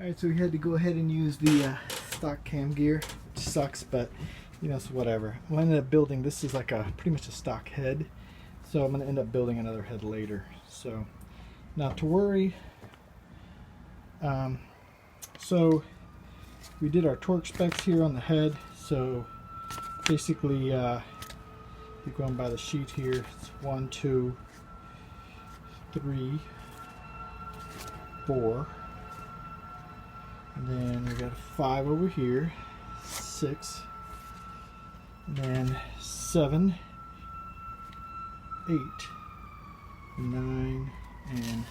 Alright, so we had to go ahead and use the stock cam gear, which sucks, but you know, so whatever. I'm ended up building, this is like a pretty much a stock head, so I'm going to end up building another head later. So not to worry. So we did our torque specs here on the head. So basically, you're going by the sheet here. It's 1, 2, 3, 4. And then we got a 5 over here, 6, and then 7, 8, 9, and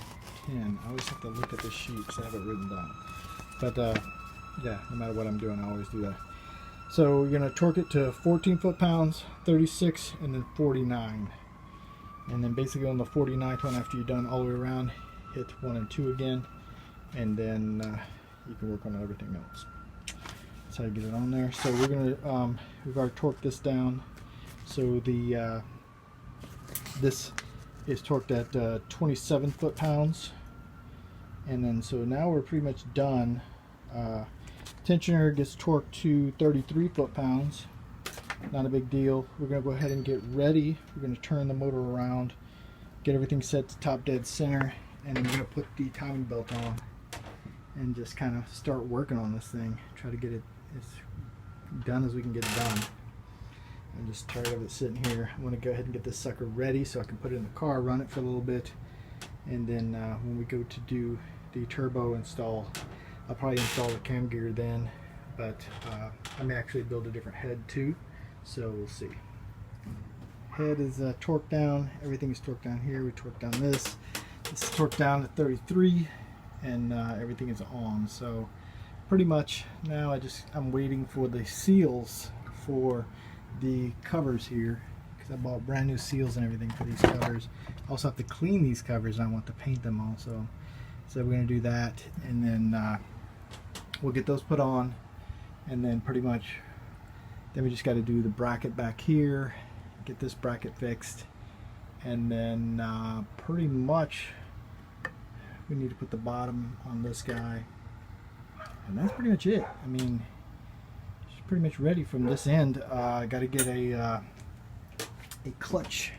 10. I always have to look at the sheet because I have it written down. But yeah, no matter what I'm doing, I always do that. So you're going to torque it to 14 foot-pounds, 36, and then 49. And then basically on the 49th one, after you're done all the way around, hit 1 and 2 again, and then you can work on everything else. That's how you get it on there. So we're gonna we've already torqued this down. So the this is torqued at 27 foot-pounds, and then so now we're pretty much done. Tensioner gets torqued to 33 foot-pounds. Not a big deal. We're gonna go ahead and get ready. We're gonna turn the motor around, get everything set to top dead center, and then we're gonna put the timing belt on and just kind of start working on this thing. Try to get it as done as we can get it done. I'm just tired of it sitting here. I want to go ahead and get this sucker ready so I can put it in the car, run it for a little bit, and then when we go to do the turbo install, I'll probably install the cam gear then, but I may actually build a different head too, so we'll see. Head is torqued down. Everything is torqued down here. We torqued down this. This is torqued down to 33. And everything is on. So pretty much now I'm waiting for the seals for the covers here, because I bought brand new seals and everything for these covers. I also have to clean these covers and I want to paint them also. So we're going to do that, and then we'll get those put on, and then pretty much then we just got to do the bracket back here, get this bracket fixed, and then pretty much we need to put the bottom on this guy, and that's pretty much it. I mean, it's pretty much ready from this end. I got to get a clutch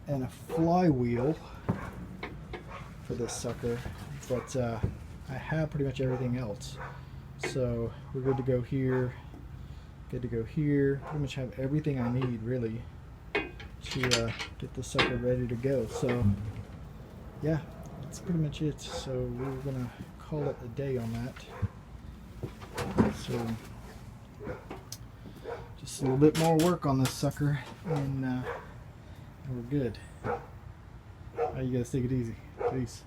and a flywheel for this sucker, but I have pretty much everything else. So we're good to go here, good to go here. Pretty much have everything I need really to get this sucker ready to go. So yeah, that's pretty much it. So we're gonna call it a day on that. So just a little bit more work on this sucker, and we're good. All right, you guys take it easy. Peace.